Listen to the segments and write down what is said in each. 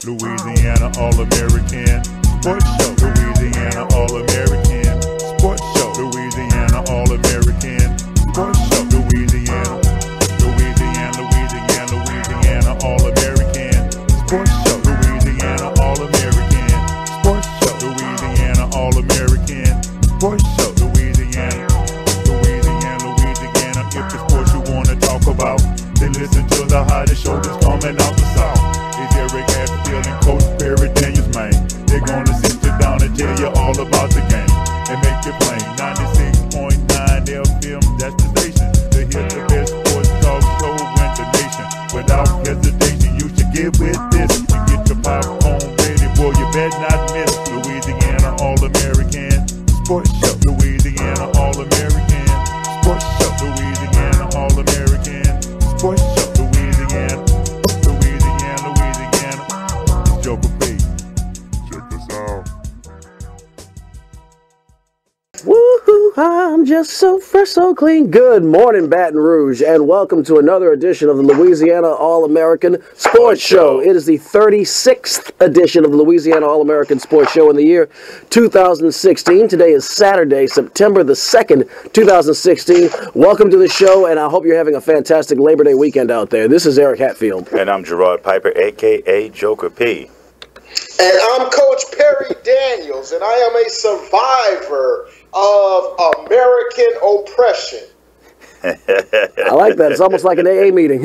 Louisiana All-American Sports Show. Louisiana All-American Sports Show. Louisiana All-American Sports Show. Louisiana All-American Sports Show. Louisiana All-American Sports Show. Louisiana All-American Sports Show. Louisiana. If the sports you want to talk about, then listen to the hottest show that's coming out the South. It's Eric Hatfield and Coach Perry Daniels, man. They're gonna sit you down and tell you all about the game and make it plain. 96.9 FM, that's the station. To hear the best sports talk show in the nation. Without hesitation, you should get with this. You get your popcorn ready, boy, you better not miss. Louisiana All-American Sports Show. Louisiana All-American Sports Show. Louisiana All-American Sports Show. Louisiana. It's Joker P. Check us out. Woohoo! I'm just so fresh, so clean. Good morning, Baton Rouge, and welcome to another edition of the Louisiana All-American Sports Show. It is the 36th edition of the Louisiana All-American Sports Show in the year 2016. Today is Saturday, September the 2nd, 2016. Welcome to the show, and I hope you're having a fantastic Labor Day weekend out there. This is Eric Hatfield. And I'm Gerard Piper, a.k.a. Joker P. And I'm Coach Perry Daniels, and I am a survivor of American oppression. I like that. It's almost like an AA meeting.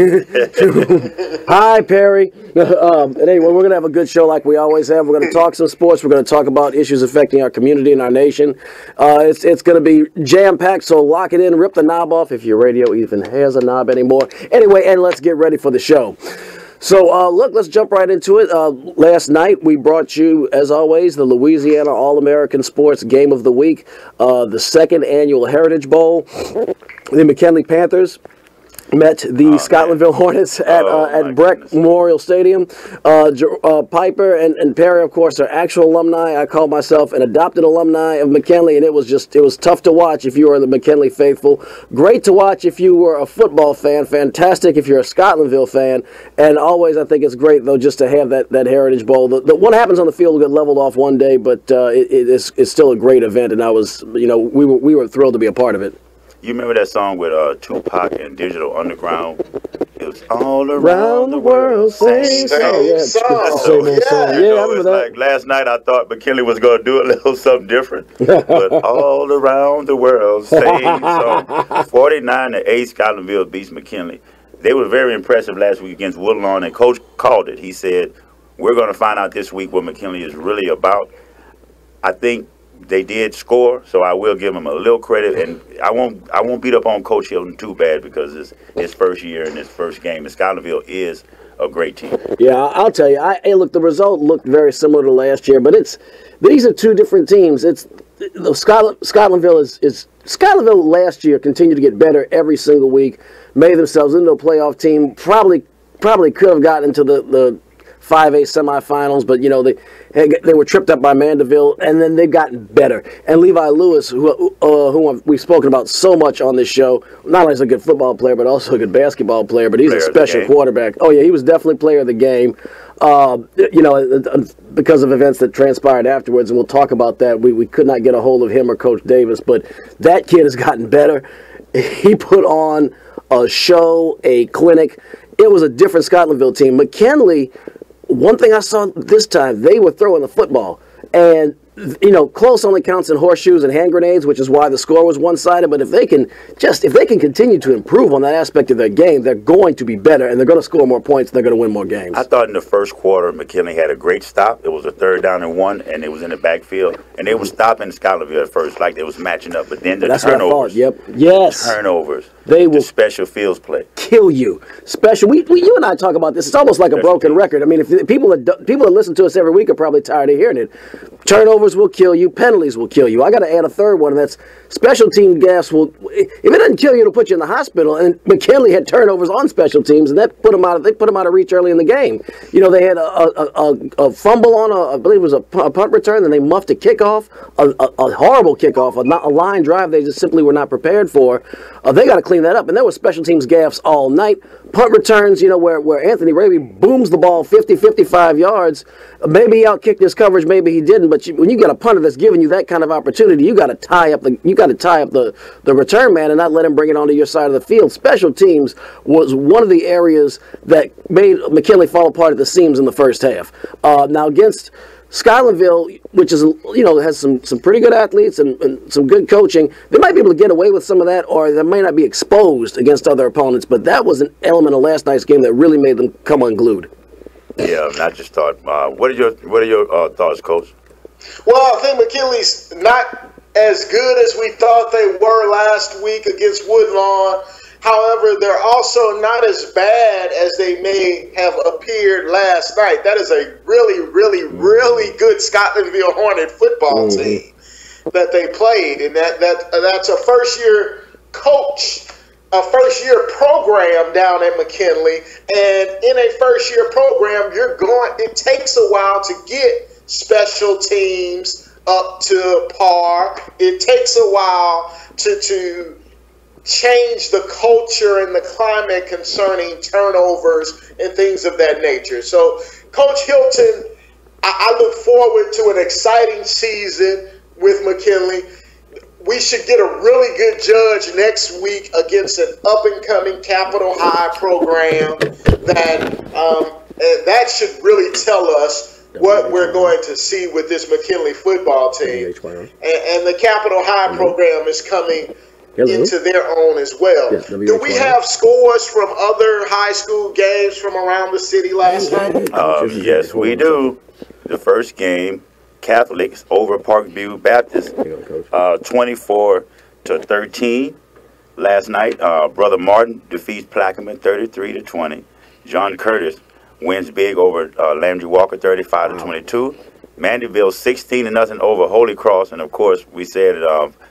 Hi, Perry. And anyway, we're going to have a good show like we always have. We're going to talk some sports. We're going to talk about issues affecting our community and our nation. It's going to be jam-packed, so lock it in, rip the knob off if your radio even has a knob anymore. Anyway, and let's get ready for the show. So, look, let's jump right into it. Last night, we brought you, as always, the Louisiana All-American Sports Game of the Week, the second annual Heritage Bowl. The McKinley Panthers met the Scotlandville Hornets at Breck Memorial Stadium. Piper and Perry, of course, are actual alumni. I call myself an adopted alumni of McKinley, and it was tough to watch if you were the McKinley faithful. Great to watch if you were a football fan. Fantastic if you're a Scotlandville fan. And always, I think it's great, though, just to have that Heritage Bowl. What happens on the field will get leveled off one day, but it's still a great event, and we were thrilled to be a part of it. You remember that song with Tupac and Digital Underground? It was all around the world, same song. I remember that. Like last night, I thought McKinley was going to do a little something different, but all around the world, same song. 49-8, Scotlandville beats McKinley. They were very impressive last week against Woodlawn, and Coach called it. He said, "We're going to find out this week what McKinley is really about." I think they did score, so I will give him a little credit, and I won't beat up on Coach Hilton too bad because it's his first year and his first game, and Scotlandville is a great team. Yeah, I'll tell you. Look, the result looked very similar to last year, but these are two different teams. Scotlandville last year continued to get better every single week, made themselves into a playoff team. Probably could have gotten into the 5A semifinals, but they were tripped up by Mandeville, and then they've gotten better. And Levi Lewis, who we've spoken about so much on this show, not only is a good football player, but also a good basketball player, but he's a special quarterback. Oh yeah, he was definitely player of the game. Because of events that transpired afterwards, and we'll talk about that. We could not get a hold of him or Coach Davis, but that kid has gotten better. He put on a show, a clinic. It was a different Scotlandville team. McKinley, one thing I saw this time, they were throwing the football. And, close only counts in horseshoes and hand grenades, which is why the score was one-sided. But if they can continue to improve on that aspect of their game, they're going to be better, and they're going to score more points, and they're going to win more games. I thought in the first quarter, McKinley had a great stop. It was a 3rd down and 1, and it was in the backfield. And they were stopping Scotlandville at first, like they was matching up. But then the turnovers. Yep. Yes. Turnovers. They will special fields play. Kill you. You and I talk about this. It's almost like a broken record. I mean, if people that listen to us every week are probably tired of hearing it. Turnovers will kill you. Penalties will kill you. I got to add a third one, and that's special team gaffes will. If it doesn't kill you, it'll put you in the hospital. And McKinley had turnovers on special teams, and that put them out. They put them out of reach early in the game. They had a fumble on I believe it was a punt return, and they muffed a kickoff, a horrible kickoff, a line drive they just simply were not prepared for. They got to clean that up, and there were special teams gaffes all night. punt returns, you know, where Anthony Raby booms the ball 50, 55 yards. Maybe he outkicked his coverage, maybe he didn't. But when you got a punter that's giving you that kind of opportunity, you got to tie up the return man and not let him bring it onto your side of the field. Special teams was one of the areas that made McKinley fall apart at the seams in the first half. Now against Scotlandville, which is, you know, has some pretty good athletes and some good coaching, they might be able to get away with some of that, or they may not be exposed against other opponents. But that was an element of last night's game that really made them come unglued. Yeah, I just thought. What are your thoughts, Coach? Well, I think McKinley's not as good as we thought they were last week against Woodlawn. However, they're also not as bad as they may have appeared last night. That is a really, really, really good Scotlandville Hornet football team that they played, and that's a first-year coach, a first-year program down at McKinley. And in a first-year program, it takes a while to get special teams up to par. It takes a while to change the culture and the climate concerning turnovers and things of that nature. So, Coach Hilton, I look forward to an exciting season with McKinley. We should get a really good judge next week against an up-and-coming Capital High program that should really tell us what we're going to see with this McKinley football team. And the Capital High program is coming into their own as well. Yes, do we have scores from other high school games from around the city last night? Yes, we do. The first game, Catholics over Parkview Baptist, 24-13. Last night, Brother Martin defeats Plaquemine 33-20. John Curtis wins big over Landry Walker 35-22. Mandyville 16-0 over Holy Cross, and of course we said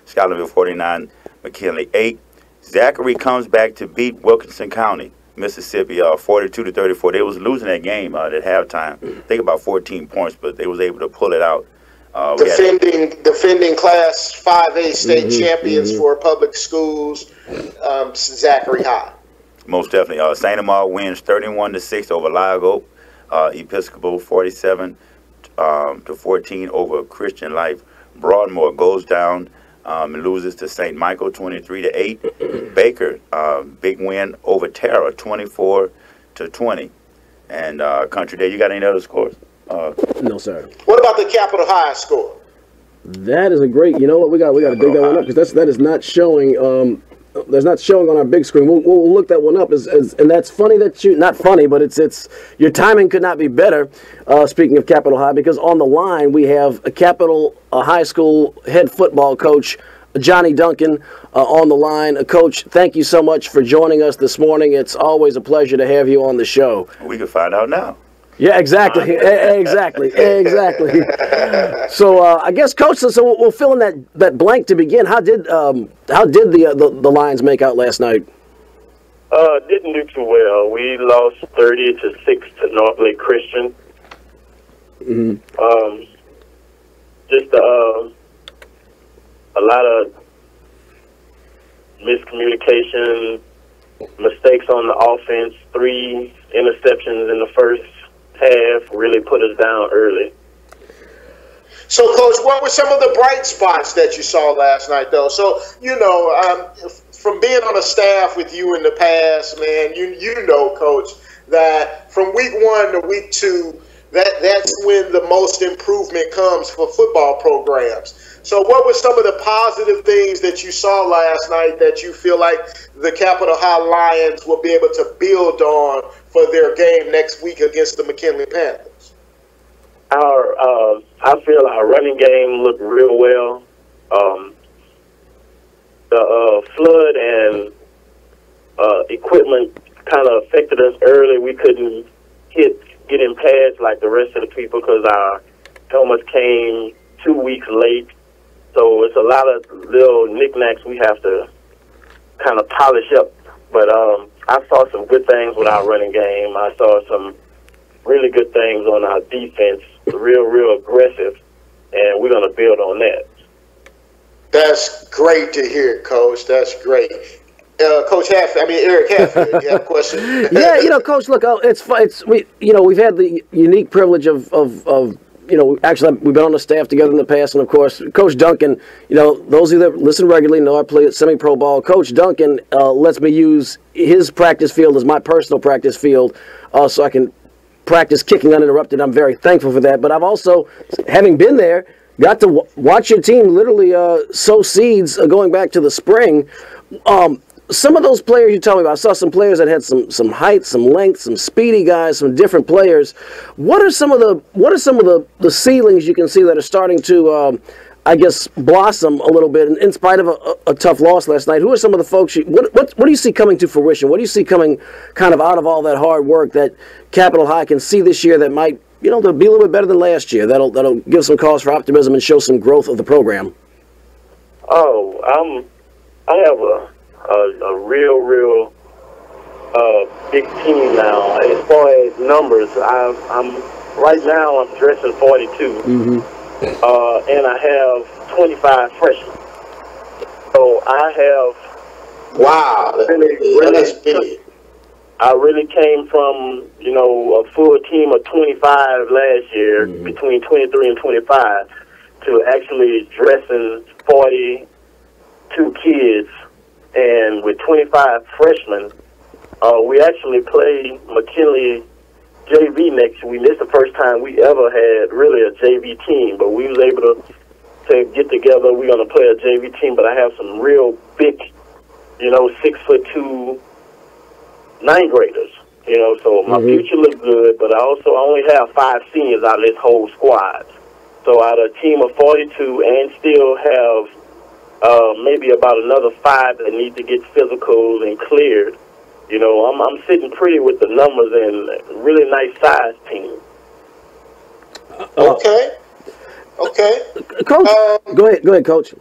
Scotlandville 49. McKinley 8. Zachary comes back to beat Wilkinson County, Mississippi, 42-34. They was losing that game at halftime. I think about 14 points, but they was able to pull it out. Defending Class 5A state champions for public schools, Zachary High. Most definitely. St. Amar wins 31-6 over Live Oak. Episcopal 47-14 over Christian Life. Broadmoor goes down. Loses to St. Michael 23-8. Baker, big win over Tara 24-20. And Country Day, you got any other scores? No, sir. What about the Capital High score? That is a great. You know what? We got to dig that one up because that is not showing. That's not showing on our big screen. We'll look that one up. And that's funny that not funny, but it's your timing could not be better. Speaking of Capital High, because on the line we have a Capital High School head football coach, Johnny Duncan, on the line. Coach, thank you so much for joining us this morning. It's always a pleasure to have you on the show. We can find out now. Yeah, exactly, exactly. So I guess, Coach, so we'll fill in that blank to begin. How did the Lions make out last night? Didn't do too well. We lost 30-6 to North Lake Christian. Just a lot of miscommunication, mistakes on the offense. 3 interceptions in the first half really put us down early. So, Coach, what were some of the bright spots that you saw last night, though? So, from being on a staff with you in the past, man, you know, Coach, that from week 1 to week 2, that's when the most improvement comes for football programs. So what were some of the positive things that you saw last night that you feel like the Capital High Lions will be able to build on for their game next week against the McKinley Panthers? I feel our running game looked real well. The flood and equipment kind of affected us early. We couldn't get in pads like the rest of the people because our helmets came 2 weeks late. So it's a lot of little knickknacks we have to kind of polish up. But I saw some good things with our running game. I saw some really good things on our defense, real aggressive, and we're going to build on that. That's great to hear, Coach. That's great. Coach Hatfield, Eric Hatfield, you have a question? Yeah, Coach, look, we've had the unique privilege of actually we've been on the staff together in the past, and of course, Coach Duncan, those of you that listen regularly know I play at semi-pro ball. Coach Duncan lets me use his practice field as my personal practice field, so I can practice kicking uninterrupted. I'm very thankful for that. But I've also, having been there, got to watch your team literally sow seeds going back to the spring. Some of those players you tell me about, I saw some players that had some height, some length, some speedy guys, some different players. What are some of the ceilings you can see that are starting to, blossom a little bit in spite of a tough loss last night? Who are some of the folks? What do you see coming to fruition? What do you see coming kind of out of all that hard work that Capitol High can see this year that might, they'll be a little bit better than last year? That'll give some cause for optimism and show some growth of the program. I have a real big team now. As far as numbers, I'm right now I'm dressing 42, and I have 25 freshmen. So I have that's big. I really came from a full team of 25 last year, between 23 and 25, to actually dressing 42 kids. And with 25 freshmen, we actually play McKinley JV next week. This is the first time we ever had really a JV team, but we was able to get together. We're going to play a JV team, but I have some real big, 6'2", 9th graders. So my future looks good, but I only have 5 seniors out of this whole squad. So out of a team of 42, and still have maybe about another 5 that need to get physicals and cleared. I'm sitting pretty with the numbers and really nice size team. Okay. Coach, go ahead, Coach.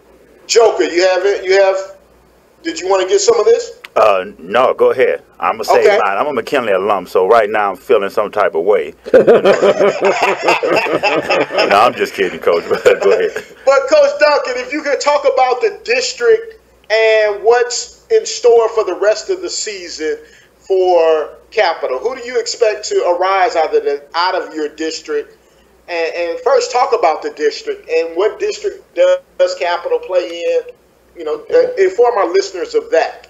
Joker, you have it. Did you want to get some of this? No, go ahead. I'm going to say mine. I'm a McKinley alum, so right now I'm feeling some type of way. No, I'm just kidding, Coach. Go ahead. But, Coach Duncan, if you could talk about the district and what's in store for the rest of the season for Capitol, who do you expect to arise out of your district? And first, talk about the district and what district does Capitol play in? Inform our listeners of that.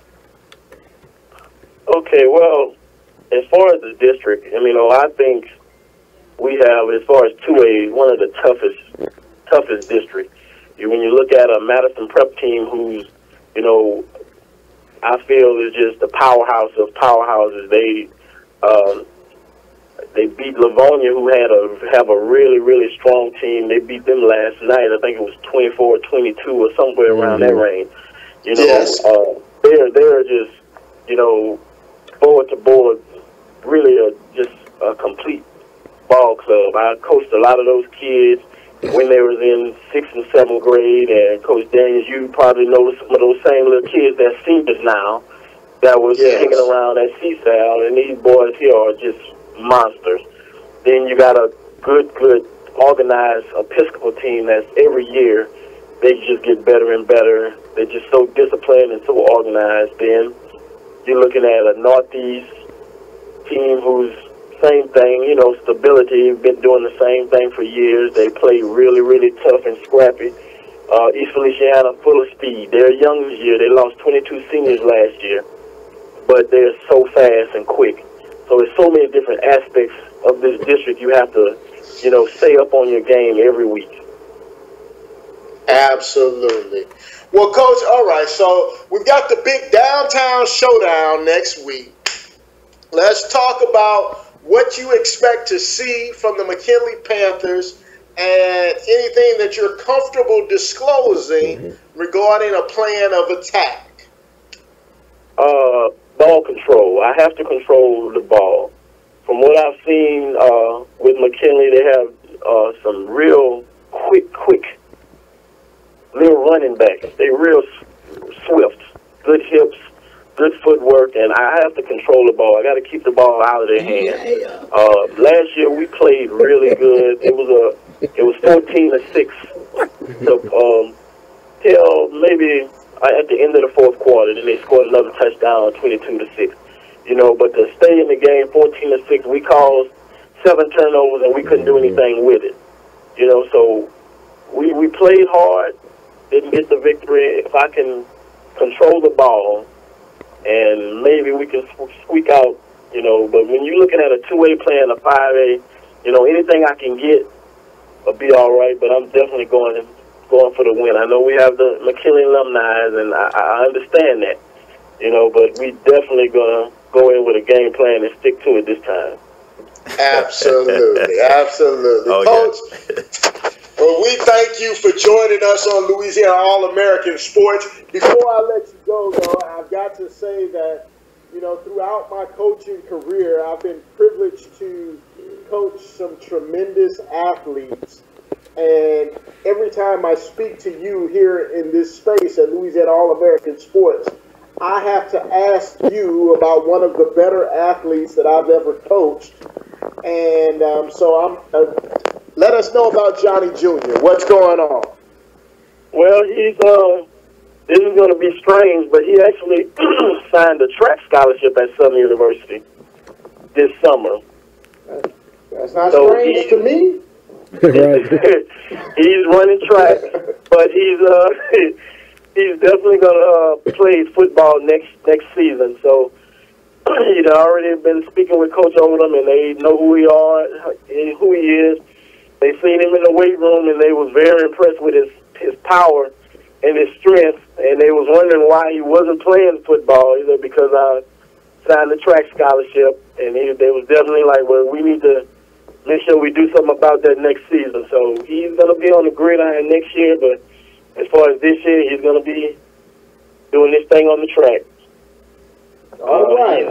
Okay, well, as far as the district, I think we have, as far as 2A, one of the toughest districts. When you look at a Madison Prep team who's, I feel is just the powerhouse of powerhouses. They beat Livonia, who have a really, really strong team. They beat them last night. I think it was 24-22 or somewhere around that range. Yes. They're just, board to board, really just a complete ball club. I coached a lot of those kids when they was in 6th and 7th grade, and Coach Daniels, you probably know some of those same little kids that's seniors now that was hanging around at CSAL, and these boys here are just monsters. Then you got a good organized Episcopal team that's every year they just get better and better. They're just so disciplined and so organized. Then you're looking at a Northeast team who's same thing, stability, been doing the same thing for years. They play really, really tough and scrappy. East Feliciana, full of speed. They're young this year. They lost 22 seniors last year, but they're so fast and quick. So there's so many different aspects of this district you have to, stay up on your game every week. Absolutely. Well, Coach, all right, so we've got the big downtown showdown next week. Let's talk about what you expect to see from the McKinley Panthers and anything that you're comfortable disclosing regarding a plan of attack. Ball control. I have to control the ball. From what I've seen with McKinley, they have some real quick little running backs. They're real swift, good hips, good footwork, and I have to control the ball. I got to keep the ball out of their hands. Last year we played really good. It was 14-6 till maybe at the end of the fourth quarter. Then they scored another touchdown, 22-6. You know, but to stay in the game, 14-6, we caused 7 turnovers and we couldn't do anything with it. You know, so we played hard, didn't get the victory. If I can control the ball, and maybe we can squeak out, you know. But when you're looking at a 2A play and a 5A, you know, anything I can get will be all right. But I'm definitely going for the win. I know we have the McKinley alumni, and I understand that, you know. But we definitely gonna go in with a game plan and stick to it this time. Absolutely, absolutely, oh, Coach. Yeah. Well, we thank you for joining us on Louisiana All-American Sports. Before I let you go, though, I've got to say that, you know, throughout my coaching career, I've been privileged to coach some tremendous athletes. And every time I speak to you here in this space at Louisiana All-American Sports, I have to ask you about one of the better athletes that I've ever coached. And so let us know about Johnny Jr. What's going on? Well, he's this is going to be strange, but he actually signed a track scholarship at Southern University this summer. That's not strange to me. Right. He's running track, but he's definitely going to play football next season. So, you know, I already been speaking with Coach Odom, and they know who he is. They seen him in the weight room, and they was very impressed with his power and his strength, and they was wondering why he wasn't playing football, either because I signed the track scholarship, and they was definitely like, well, we need to make sure we do something about that next season. So he's going to be on the gridiron next year, but as far as this year, he's going to be doing this thing on the track. All right.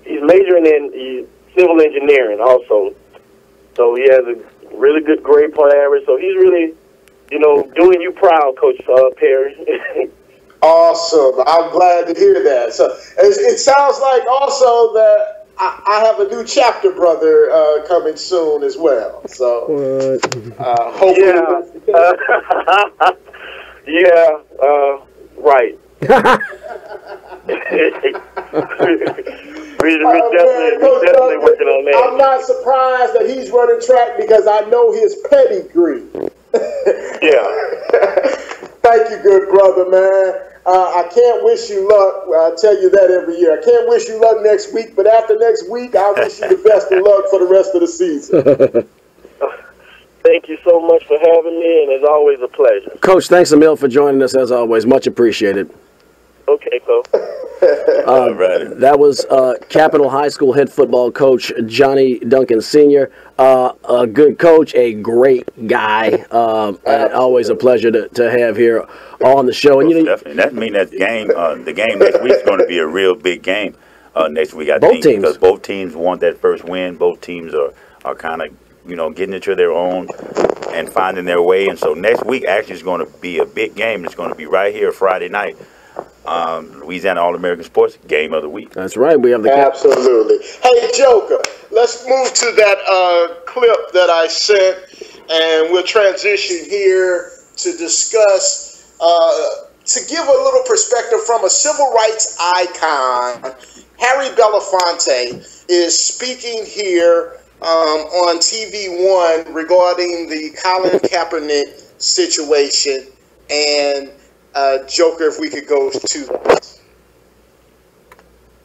He's majoring in civil engineering also. So he has a really good grade point average. So he's really, you know, doing you proud, Coach Perry. Awesome. I'm glad to hear that. So it sounds like also that I have a new chapter brother coming soon as well. So hopefully right. We're definitely working on that. I'm not surprised that he's running track because I know his pedigree. Yeah. Thank you, good brother, man. I can't wish you luck. I tell you that every year. I can't wish you luck next week, but after next week, I wish you the best of luck for the rest of the season. Thank you so much for having me, and it's always a pleasure. Coach, thanks a mil for joining us, as always. Much appreciated. Okay, Coach. That was Capitol High School head football coach Johnny Duncan Sr. A good coach, a great guy. Always a pleasure to have here on the show. And definitely, that means that the game next week is going to be a real big game next week. I think teams, because both teams want that first win. Both teams are kind of, you know, getting into their own and finding their way. And so next week actually is going to be a big game. It's going to be right here Friday night. Louisiana All-American Sports Game of the Week. That's right. We have the absolutely. Hey, Joker, let's move to that clip that I sent, and we'll transition here to discuss, to give a little perspective from a civil rights icon. Harry Belafonte is speaking here on TV One regarding the Colin Kaepernick situation, and Joker, if we could go to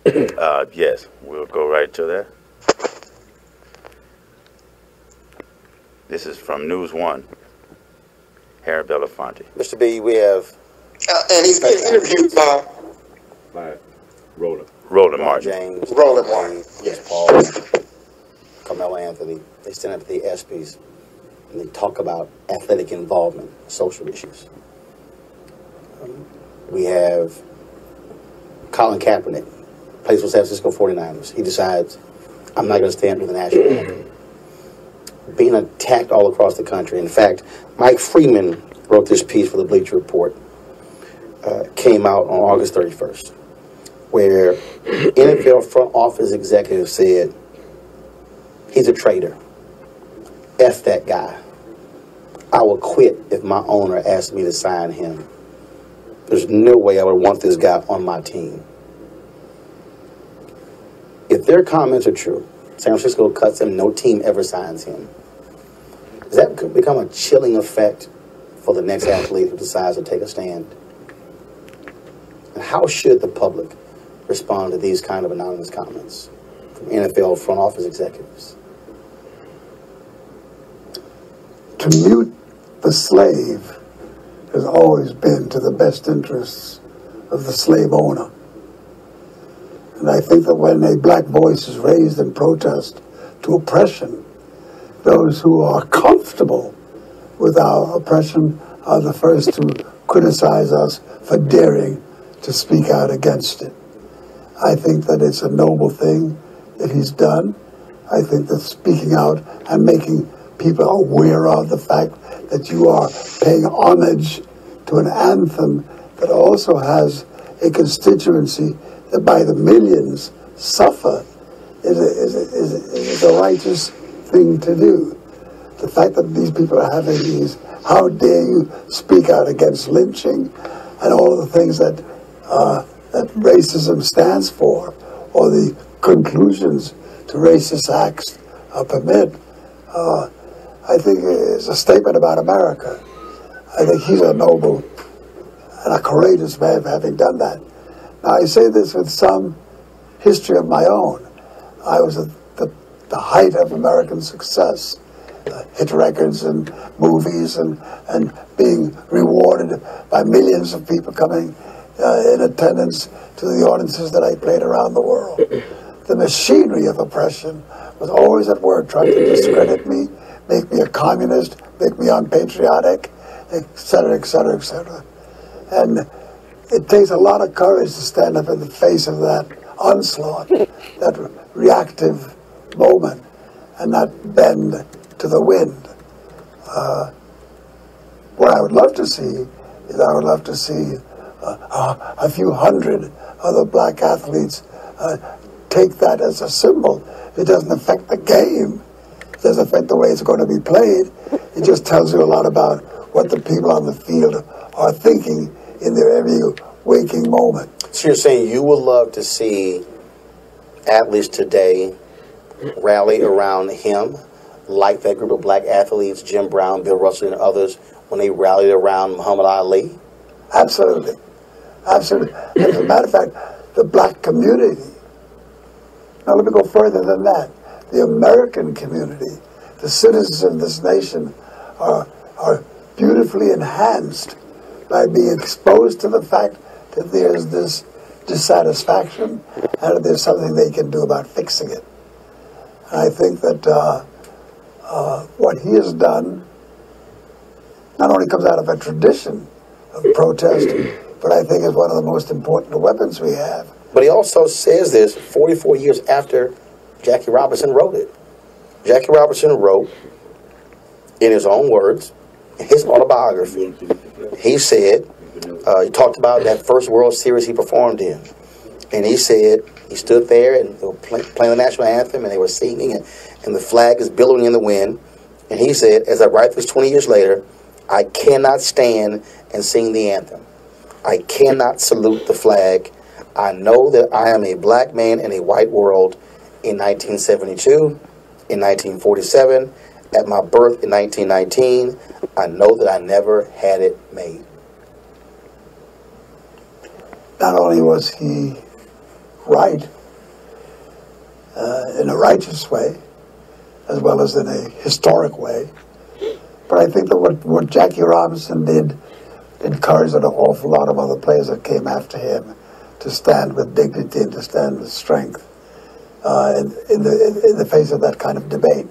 that. Yes, we'll go right to that. This is from News One. Harry Belafonte. Mr. B, we have... and he's being interviewed by... Roland Martin. James. Roland Martin. Yes. Paul. Carmelo Anthony. They stand up at the ESPYs and they talk about athletic involvement, social issues. We have Colin Kaepernick, plays for San Francisco 49ers. He decides, I'm not going to stand for the national anthem. Being attacked all across the country. In fact, Mike Freeman wrote this piece for the Bleacher Report, came out on August 31st, where NFL front office executives said, he's a traitor. F that guy. I will quit if my owner asked me to sign him. There's no way I would want this guy on my team. If their comments are true, San Francisco cuts him, no team ever signs him. Does that become a chilling effect for the next athlete who decides to take a stand? And how should the public respond to these kind of anonymous comments from NFL front office executives? To mute the slave has always been to the best interests of the slave owner. And I think that when a black voice is raised in protest to oppression, those who are comfortable with our oppression are the first to criticize us for daring to speak out against it. I think that it's a noble thing that he's done. I think that speaking out and making people aware of the fact that you are paying homage to an anthem that also has a constituency that by the millions suffer is a righteous thing to do. The fact that these people are having these, how dare you speak out against lynching and all of the things that that racism stands for, or the conclusions to racist acts permit, I think is a statement about America. I think he's a noble and a courageous man for having done that. Now, I say this with some history of my own. I was at the height of American success, hit records and movies and being rewarded by millions of people coming in attendance to the audiences that I played around the world. The machinery of oppression was always at work trying to discredit me, make me a communist, make me unpatriotic, et cetera, et cetera, et cetera. And it takes a lot of courage to stand up in the face of that onslaught, that reactive moment, and not bend to the wind. What I would love to see is I would love to see a few hundred other black athletes take that as a symbol. It doesn't affect the game. It doesn't affect the way it's going to be played. It just tells you a lot about what the people on the field are thinking in their every waking moment. So you're saying you would love to see athletes today rally around him, like that group of black athletes, Jim Brown, Bill Russell, and others, when they rallied around Muhammad Ali? Absolutely. Absolutely. As a matter of fact, the black community, now let me go further than that, the American community, the citizens of this nation are beautifully enhanced by being exposed to the fact that there's this dissatisfaction and that there's something they can do about fixing it. And I think that what he has done not only comes out of a tradition of protest, but I think is one of the most important weapons we have. But he also says this 44 years after Jackie Robinson wrote it. Jackie Robinson wrote, in his own words, in his autobiography, he said, he talked about that first World Series he performed in. And he said, he stood there and they were playing the national anthem and they were singing and the flag is billowing in the wind. And he said, as I write this 20 years later, I cannot stand and sing the anthem. I cannot salute the flag. I know that I am a black man in a white world in 1972, in 1947, at my birth in 1919. I know that I never had it made. Not only was he right in a righteous way, as well as in a historic way, but I think that what Jackie Robinson did encouraged an awful lot of other players that came after him to stand with dignity and to stand with strength in the face of that kind of debate.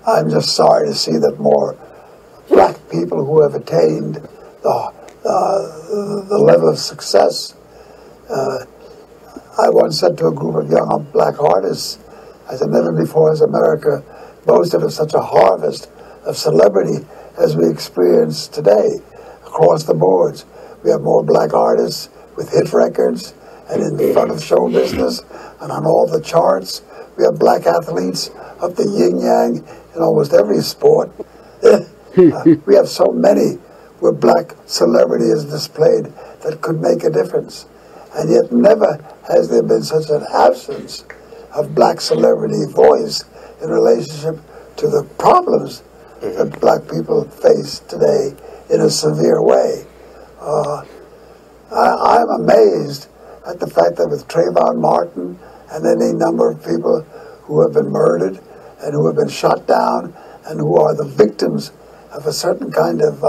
I'm just sorry to see that more black people who have attained the level of success. I once said to a group of young black artists, I said, never before has America boasted of such a harvest of celebrity as we experience today across the boards. We have more black artists with hit records and in the front of show business and on all the charts. We have black athletes of the yin-yang in almost every sport. We have so many where black celebrity is displayed that could make a difference. And yet never has there been such an absence of black celebrity voice in relationship to the problems that black people face today in a severe way. I'm amazed at the fact that with Trayvon Martin and any number of people who have been murdered and who have been shot down and who are the victims of a certain kind of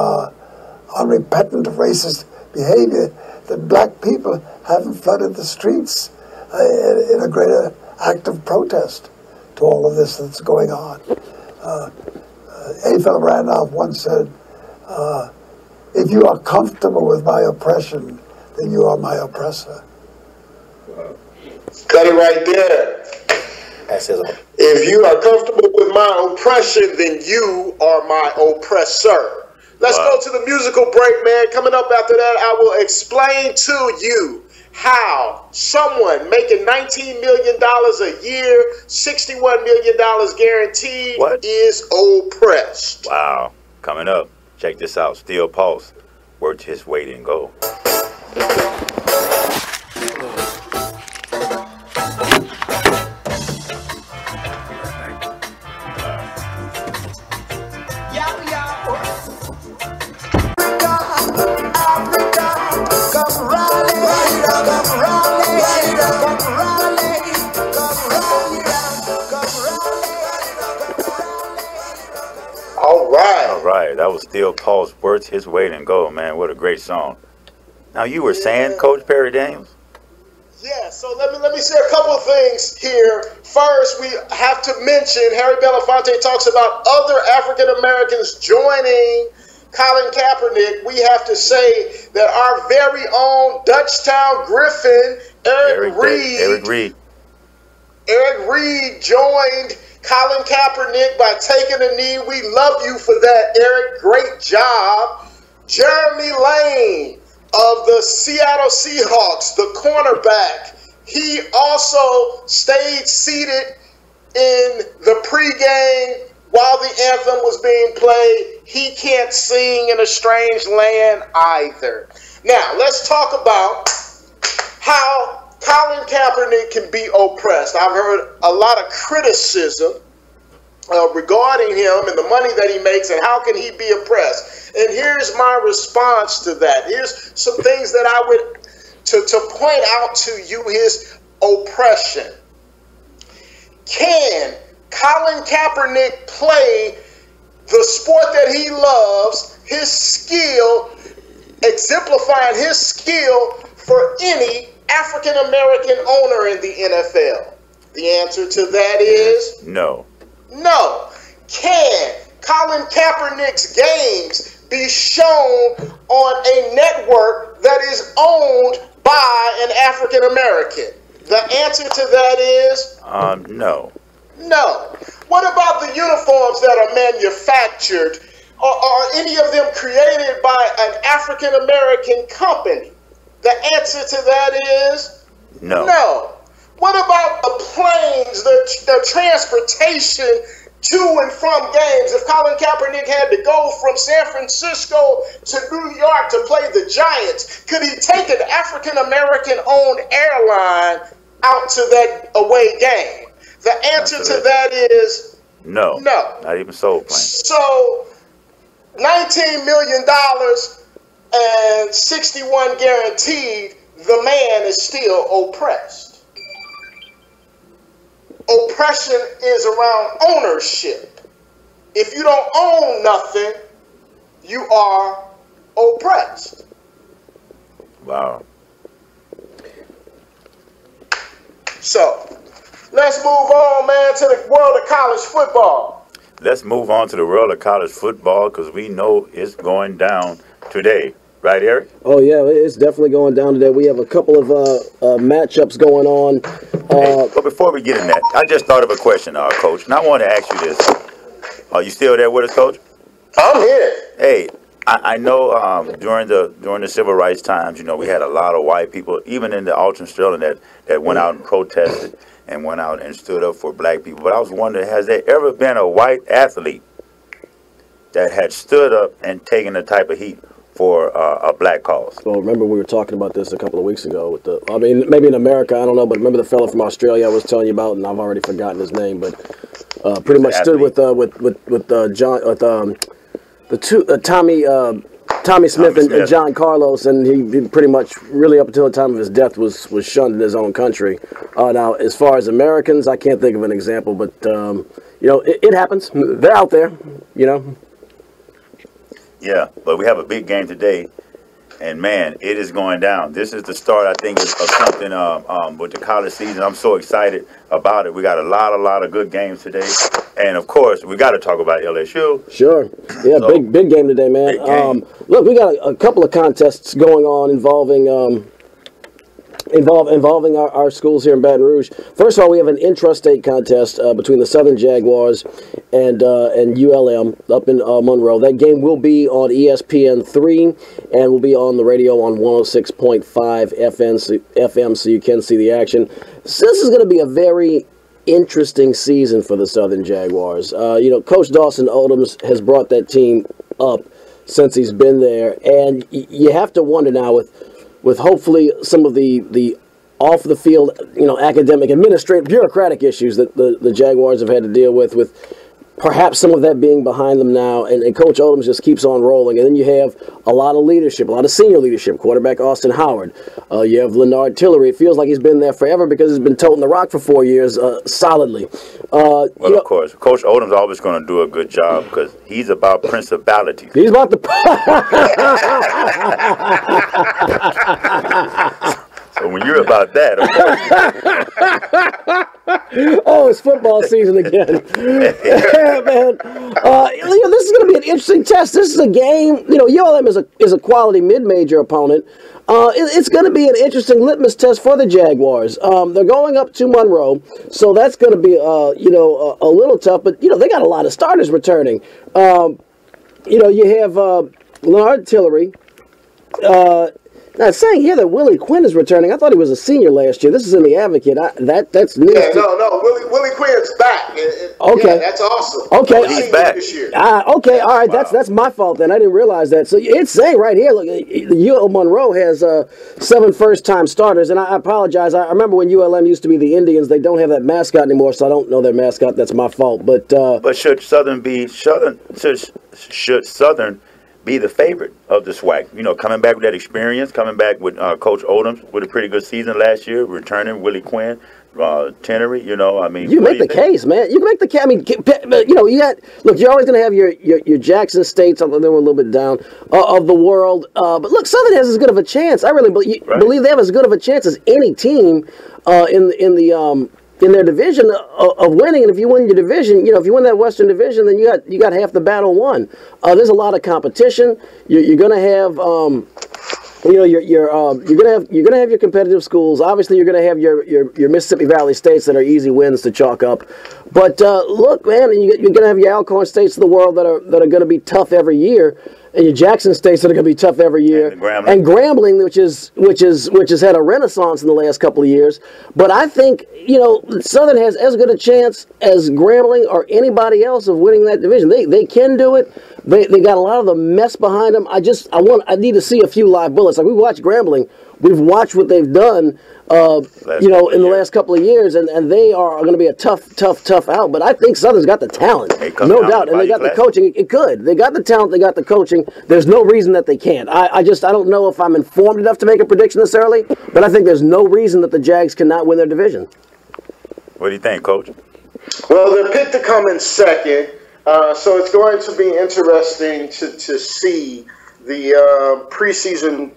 unrepentant racist behavior, that black people haven't flooded the streets in a greater act of protest to all of this that's going on. A. Randolph once said, if you are comfortable with my oppression, then you are my oppressor. Cut it right there. That's it. If you are comfortable with my oppression, then you are my oppressor. Let's go to the musical break, man. Coming up after that, I will explain to you how someone making $19 million a year, $61 million guaranteed, is oppressed. Wow. Coming up, check this out. Steel Pulse, worth his weight in gold. All right, that was Steel Pulse, worth his weight in gold, man. What a great song. Now, you were saying, Coach Perry Daniels? Yeah, so let me say a couple of things here. First, we have to mention Harry Belafonte talks about other African Americans joining Colin Kaepernick. We have to say that our very own Dutchtown Griffin, Eric Reed joined Colin Kaepernick by taking a knee. We love you for that, Eric. Great job. Jeremy Lane of the Seattle Seahawks, the cornerback, he also stayed seated in the pregame while the anthem was being played. He can't sing in a strange land either. Now, let's talk about how Colin Kaepernick can be oppressed. I've heard a lot of criticism regarding him and the money that he makes and how can he be oppressed. And here's my response to that. Here's some things that I would to point out to you his oppression. Can Colin Kaepernick play the sport that he loves, his skill, exemplifying his skill for any African American owner in the NFL? The answer to that is no. No. Can Colin Kaepernick's games be shown on a network that is owned by an African American? The answer to that is no. No. What about the uniforms that are manufactured? Are any of them created by an African American company? The answer to that is no. No. What about the planes, the transportation to and from games? If Colin Kaepernick had to go from San Francisco to New York to play the Giants, could he take an African American owned airline out to that away game? The answer to that is no. No. Not even soul plane. So $19 million and 61 guaranteed, the man is still oppressed. Oppression is around ownership. If you don't own nothing, you are oppressed. Wow. So, let's move on, man, to the world of college football. Let's move on to the world of college football because we know it's going down today. Right, Eric? Oh, yeah, it's definitely going down today. We have a couple of matchups going on. Hey, but before we get in that, I just thought of a question, Coach, and I want to ask you this. Are you still there with us, Coach? I'm here. Hey, I know during the civil rights times, you know, we had a lot of white people, even in the Alton Sterling, that went out and protested and went out and stood up for black people. But I was wondering, has there ever been a white athlete that had stood up and taken the type of heat for a black cause. Well, remember we were talking about this a couple of weeks ago with the, I mean, maybe in America, I don't know, but remember the fellow from Australia I was telling you about, and I've already forgotten his name, but pretty much stood with John, with the two Tommy Smith and John Carlos, and he pretty much really up until the time of his death was shunned in his own country. Now, as far as Americans, I can't think of an example, but you know, it happens. They're out there, you know. Yeah, but we have a big game today, and man, it is going down. This is the start, I think, of something with the college season. I'm so excited about it. We got a lot of good games today, and of course, we got to talk about LSU. Sure, yeah, so, big game today, man. Game. Look, we got a couple of contests going on involving our schools here in Baton Rouge. First of all, we have an intrastate contest between the Southern Jaguars and ULM up in Monroe. That game will be on ESPN3 and will be on the radio on 106.5 FM, so you can see the action. So this is going to be a very interesting season for the Southern Jaguars. You know, Coach Dawson Odoms has brought that team up since he's been there, and you have to wonder now with hopefully some of the off the field, you know, academic, administrative, bureaucratic issues that the Jaguars have had to deal with perhaps some of that being behind them now, and Coach Odoms just keeps on rolling. And then you have a lot of leadership, a lot of senior leadership. Quarterback Austin Howard. You have Leonard Tillery. It feels like he's been there forever because he's been toting the rock for 4 years solidly. Well, of course, Coach Odom's always going to do a good job because he's about principalities. He's about the... So when you're about that, oh, it's football season again. Yeah, man. You know, this is going to be an interesting test. This is a game. You know, ULM is a quality mid-major opponent. It's going to be an interesting litmus test for the Jaguars. They're going up to Monroe, so that's going to be you know, a little tough. But you know, they got a lot of starters returning. You know, you have Leonard Tillery. Now, it's saying here that Willie Quinn is returning. I thought he was a senior last year. This is in the Advocate. That's news. Yeah, no. Willie Quinn's back. Okay, yeah, that's awesome. Okay, he's back this year. Okay, all right. Wow. That's my fault then. I didn't realize that. So it's saying right here, look, UL Monroe has 7 first-time starters, and I apologize. I remember when ULM used to be the Indians. They don't have that mascot anymore, so I don't know their mascot. That's my fault. But should Southern be should Southern be the favorite of the SWAC? You know, coming back with that experience, coming back with Coach Odoms with a pretty good season last year, returning Willie Quinn, Tenery. You know, I mean, you make the case, man. You can make the case. I mean, you know, look. You're always going to have your Jackson States, although they were a little bit down, of the world. But look, Southern has as good of a chance. I really believe they have as good of a chance as any team in their division of winning. And if you win your division, you know, if you win that Western Division, then you got half the battle won. There's a lot of competition. You're going to have, you know, you're going to have your competitive schools. Obviously, you're going to have your Mississippi Valley states that are easy wins to chalk up. But look, man, you're going to have your Alcorn states of the world that are going to be tough every year. And your Jackson states that are going to be tough every year, and Grambling, which has had a renaissance in the last couple of years. But I think, you know, Southern has as good a chance as Grambling or anybody else of winning that division. They can do it. They got a lot of the mess behind them. I need to see a few live bullets. Like we watched Grambling, we've watched what they've done. You know, in the last couple of years, and they are going to be a tough out. But I think Southern's got the talent, no doubt, and they got the coaching. It could. They got the talent. They got the coaching. There's no reason that they can't. I don't know if I'm informed enough to make a prediction this early, but I think there's no reason that the Jags cannot win their division. What do you think, Coach? Well, they're picked to come in second, so it's going to be interesting to see the preseason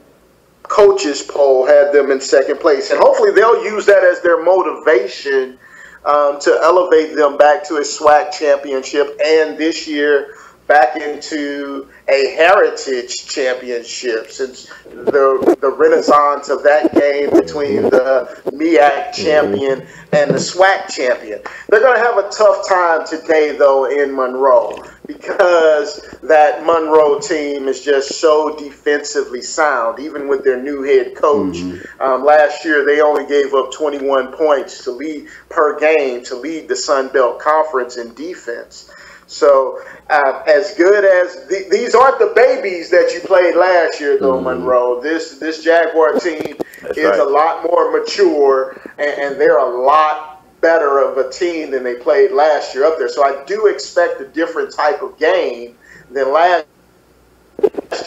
coaches poll had them in second place, and hopefully they'll use that as their motivation to elevate them back to a SWAC championship, and this year back into a heritage championship, since the renaissance of that game between the MEAC champion and the SWAC champion. They're going to have a tough time today, though, in Monroe, because that Monroe team is just so defensively sound, even with their new head coach. Last year, they only gave up 21 points per game to lead the Sun Belt Conference in defense. So as good as these aren't the babies that you played last year, though, Monroe. This Jaguar team is a lot more mature, and they're a lot better of a team than they played last year up there. So I do expect a different type of game than last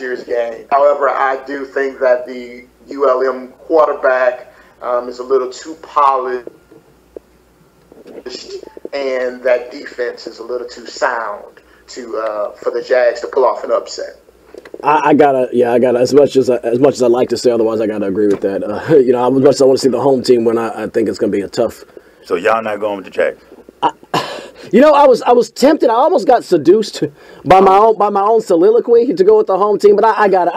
year's game. However, I do think that the ULM quarterback is a little too polished, and that defense is a little too sound for the Jags to pull off an upset. I gotta. As much as I like to say otherwise, I gotta agree with that. As much as I want to see the home team win, I think it's gonna be a tough. So y'all not going with the Jags? I was tempted. I almost got seduced by my own soliloquy to go with the home team, but I gotta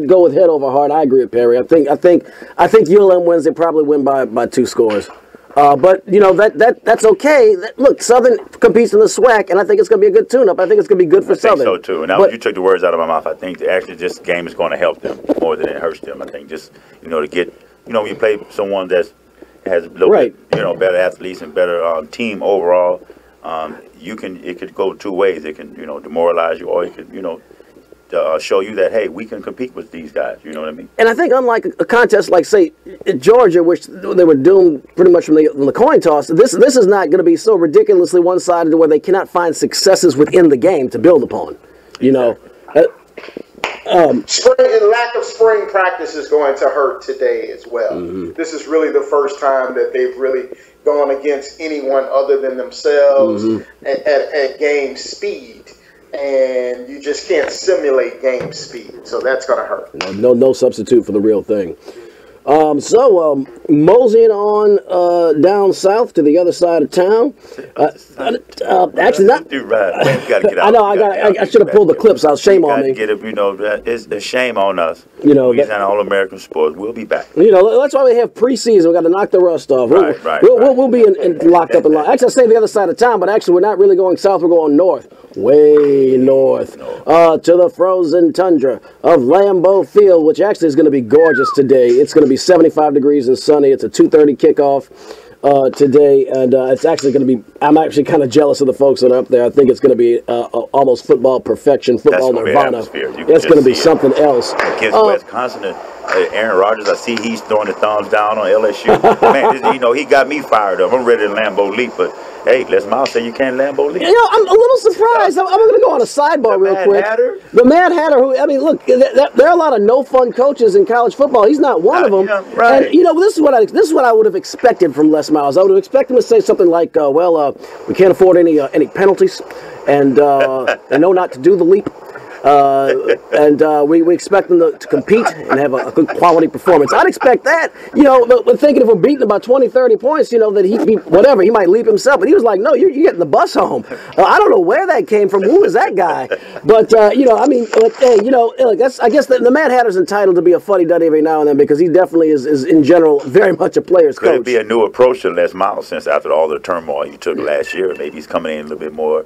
go with head over heart. I agree with Perry. I think ULM wins. They probably win by 2 scores. But that's okay. Look, Southern competes in the SWAC, and I think it's going to be a good tune-up. I think it's going to be good for Southern. I think so too. And you took the words out of my mouth. I think actually this game is going to help them more than it hurts them. I think just to get when you play someone that has a little bit better athletes and better team overall, it could go 2 ways. It can demoralize you, or it could show you that, hey, we can compete with these guys. You know what I mean? And I think unlike a contest like, say, Georgia, which they were doomed pretty much from the coin toss, this is not going to be so ridiculously one-sided to where they cannot find successes within the game to build upon. Spring and lack of spring practice is going to hurt today as well. This is really the first time that they've really gone against anyone other than themselves at game speed. And you just can't simulate game speed, so that's going to hurt. No substitute for the real thing. Moseying on down south to the other side of town. Actually, not. I know. I should have pulled the clips out. Shame on me. Get it. It's a shame on us. Louisiana All-American sports. We'll be back. That's why we have preseason. We got to knock the rust off. We'll be locked up in line. Actually, I say the other side of town, but actually, we're not really going south. We're going north, way north, to the frozen tundra of Lambeau Field, which actually is going to be gorgeous today. It's going to be 75 degrees and sunny. It's a 2:30 kickoff today, and it's actually going to be. I'm actually kind of jealous of the folks that are up there. I think it's going to be almost football perfection, football nirvana. It's going to be something else. Against Wisconsin, Aaron Rodgers, I see he's throwing the thumbs down on LSU. Man, he got me fired up. I'm ready to Lambeau leap, but hey, Les Miles say you can't Lambeau leap. I'm a little surprised. I'm going to go on a sidebar real quick. The Mad Hatter, look, there are a lot of no-fun coaches in college football. He's not one of them. Yeah, right. And, this is what I would have expected from Les Miles. I would have expected him to say something like, we can't afford any penalties, and know not to do the leap. We expect them to compete and have a good quality performance. I'd expect that, but thinking if we're beating about 20, 30 points, that he'd be whatever, he might leap himself. But he was like, no, you're getting the bus home. I don't know where that came from. Who is that guy? But, hey, look, I guess the Mad Hatter's entitled to be a fuddy-duddy every now and then because he definitely is in general, very much a player's coach. Could it be a new approach to Les Miles since after all the turmoil he took last year? Maybe he's coming in a little bit more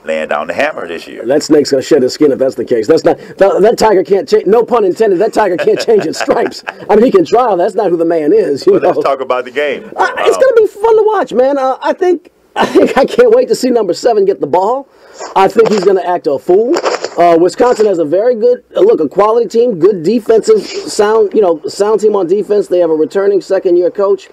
laying down the hammer this year. That snake's gonna shed his skin if that's the case. That's not that tiger can't change. No pun intended. That tiger can't change its stripes. I mean, he can try. That's not who the man is. Let's talk about the game. It's gonna be fun to watch, man. I can't wait to see number 7 get the ball. I think he's gonna act a fool. Wisconsin has a very good a quality team, good defensive sound team on defense. They have a returning second-year coach.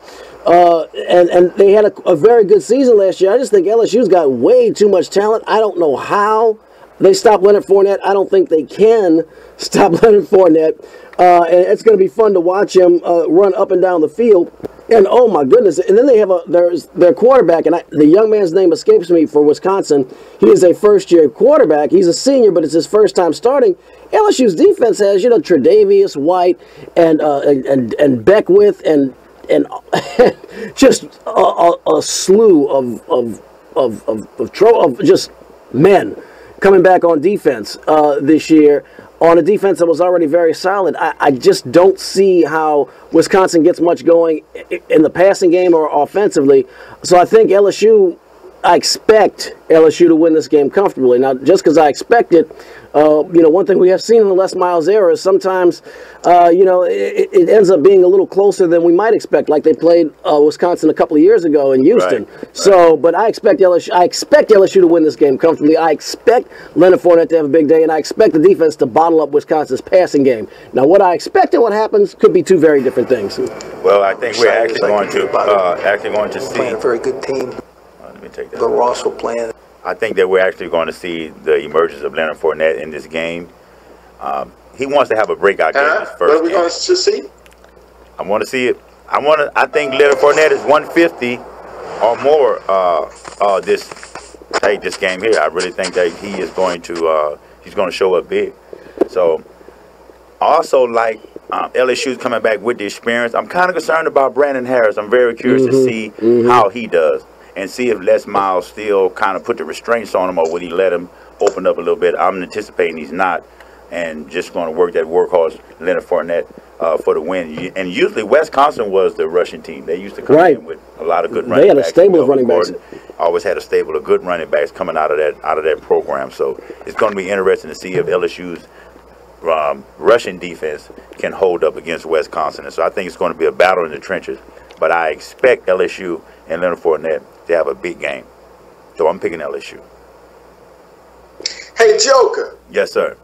And they had a very good season last year. I just think LSU's got way too much talent. I don't know how they stopped Leonard Fournette. I don't think they can stop Leonard Fournette. And it's going to be fun to watch him run up and down the field. And oh my goodness! And then they have their quarterback, and the young man's name escapes me for Wisconsin. He is a first-year quarterback. He's a senior, but it's his first time starting. LSU's defense has Tre'Davious White and Beckwith and just a slew of just men coming back on defense this year on a defense that was already very solid. I just don't see how Wisconsin gets much going in the passing game or offensively. So I think LSU, expect LSU to win this game comfortably. Now, just because I expect it, one thing we have seen in the Les Miles era is sometimes, it ends up being a little closer than we might expect. Like they played Wisconsin a couple of years ago in Houston. Right. So, but I expect LSU to win this game comfortably. I expect Leonard Fournette to have a big day, and I expect the defense to bottle up Wisconsin's passing game. Now, what I expect and what happens could be two very different things. Well, I think we're actually going to see playing a very good team. Let me take that. But we're also playing. I think that we're actually going to see the emergence of Leonard Fournette in this game. He wants to have a breakout game in his first What are we game. going to see? I want to see it. I think Leonard Fournette is 150 or more this game here. I really think that he is going to he's going to show up big. So also like LSU's coming back with the experience. I'm kind of concerned about Brandon Harris. I'm very curious to see how he does and see if Les Miles still kind of put the restraints on him or would he let him open up a little bit. I'm anticipating he's not and just going to work that workhorse Leonard Fournette for the win. And usually Wisconsin was the rushing team. They used to come in with a lot of good running backs. They had a stable of running backs. Always had a stable of good running backs coming out of that program. So it's going to be interesting to see if LSU's rushing defense can hold up against Wisconsin. And so I think it's going to be a battle in the trenches. But I expect LSU and Leonard Fournette to have a big game. So I'm picking LSU. Hey, Joker. Yes, sir.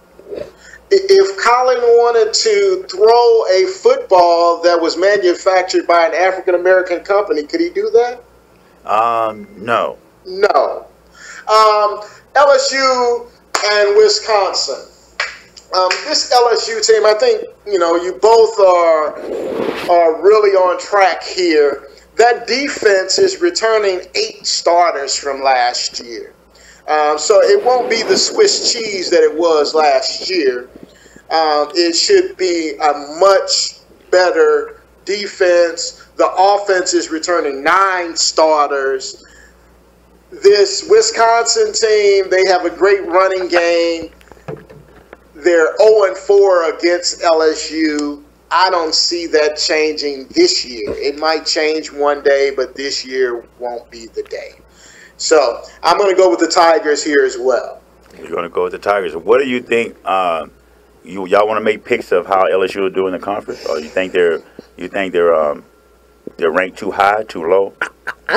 If Colin wanted to throw a football that was manufactured by an African-American company, could he do that? No. No. LSU and Wisconsin. This LSU team, I think, you both are really on track here. That defense is returning 8 starters from last year. So it won't be the Swiss cheese that it was last year. It should be a much better defense. The offense is returning 9 starters. This Wisconsin team, they have a great running game. They're 0-4 against LSU. I don't see that changing this year. It might change one day, but this year won't be the day. So I'm going to go with the Tigers here as well. You're going to go with the Tigers. What do you think? Y'all want to make picks of how LSU will do in the conference, or you think they're ranked too high, too low,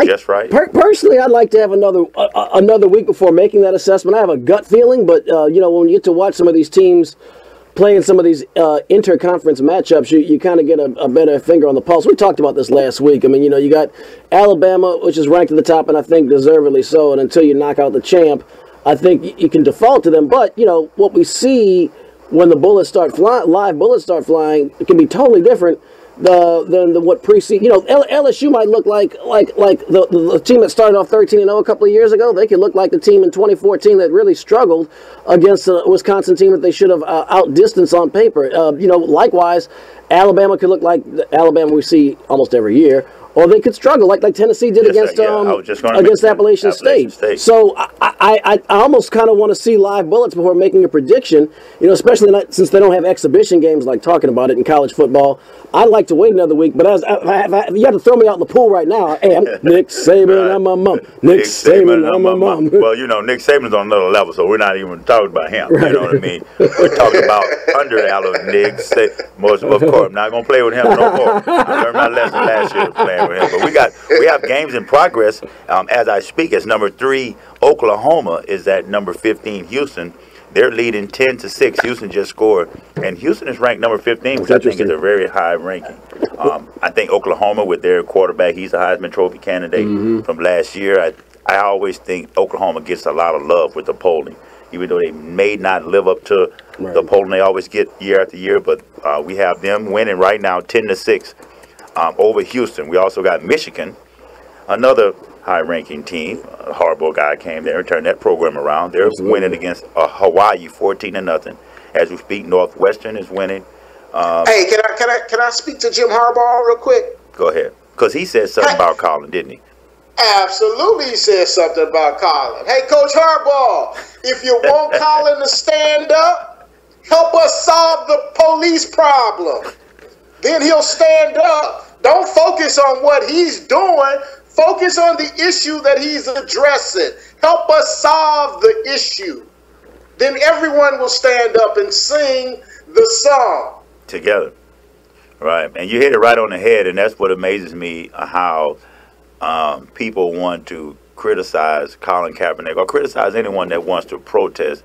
just right? Personally, I'd like to have another week before making that assessment. I have a gut feeling, but when you get to watch some of these teams playing some of these interconference matchups, you kind of get a better finger on the pulse. We talked about this last week. I mean, you got Alabama, which is ranked at the top, and I think deservedly so. And until you knock out the champ, I think you can default to them. But what we see when the bullets start flying, live bullets start flying, it can be totally different than what precedes. LSU might look like the team that started off 13-0 a couple of years ago. They could look like the team in 2014 that really struggled against the Wisconsin team that they should have outdistanced on paper. Likewise, Alabama could look like the Alabama we see almost every year. Or they could struggle like Tennessee did against Appalachian State. So I almost kind of want to see live bullets before making a prediction. Especially since they don't have exhibition games like talking about it in college football. I'd like to wait another week. But you have to throw me out in the pool right now. Hey, I'm Nick Saban, I'm my mom. Nick Saban, I'm my mom. Well, Nick Saban's on another level, so we're not even talking about him. Right. You know what I mean? We're talking about under Nick Saban. Most of course, I'm not gonna play with him no more. I learned my lesson last year playing with him. But we have games in progress as I speak. As number 3, Oklahoma is at number 15, Houston. They're leading 10-6. Houston just scored, and Houston is ranked number 15, which I think is a very high ranking. I think Oklahoma, with their quarterback, he's a Heisman Trophy candidate from last year. I always think Oklahoma gets a lot of love with the polling, even though they may not live up to the polling they always get year after year. But we have them winning right now 10-6 over Houston. We also got Michigan, another high-ranking team. A Harbaugh guy came there and turned that program around. They're winning against Hawaii 14-0. As we speak, Northwestern is winning. Hey, can I speak to Jim Harbaugh real quick? Go ahead, because he said something about Colin, didn't he? Absolutely, he said something about Colin. Hey, Coach Harbaugh, if you want Colin to stand up, help us solve the police problem. Then he'll stand up. Don't focus on what he's doing. Focus on the issue that he's addressing. Help us solve the issue. Then everyone will stand up and sing the song together. Right, and you hit it right on the head, and that's what amazes me, how people want to criticize Colin Kaepernick or criticize anyone that wants to protest.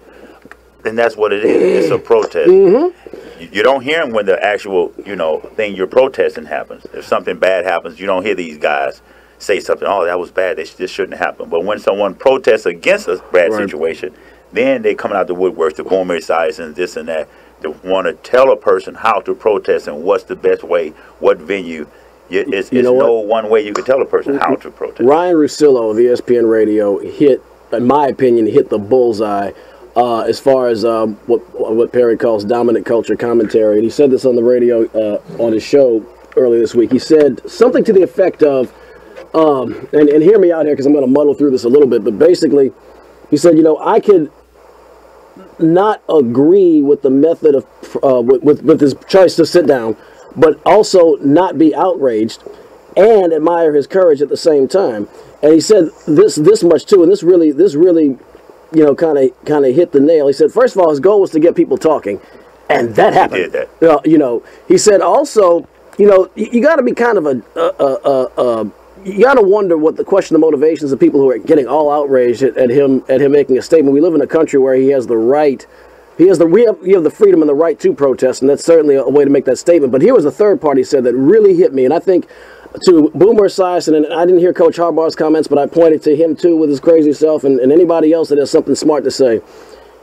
And that's what it is. It's a protest. You don't hear them when the actual, thing you're protesting happens. If something bad happens, you don't hear these guys say something, oh, that was bad, this shouldn't happen. But when someone protests against a bad situation, then they come out the woodworks, the boomer size and this and that, to want to tell a person how to protest and what's the best way, what venue. It's no one way you can tell a person how to protest. Ryan Russillo of ESPN Radio hit, in my opinion, hit the bullseye as far as what Perry calls dominant culture commentary. And he said this on the radio on his show earlier this week. He said something to the effect of, and hear me out here because I'm going to muddle through this a little bit, but basically he said, I could not agree with the method of with his choice to sit down, but also not be outraged and admire his courage at the same time. And he said this much too, and this really kind of hit the nail. He said, first of all, his goal was to get people talking, and that happened. He did that. He said also, you got to be kind of you got to wonder what the motivations of people who are getting all outraged at him making a statement. We live in a country where he has the right, we have the freedom and the right to protest, and that's certainly a way to make that statement. But here was the third part he said that really hit me, and I think to Boomer Esiason, and I didn't hear Coach Harbaugh's comments, but I pointed to him too with his crazy self and anybody else that has something smart to say.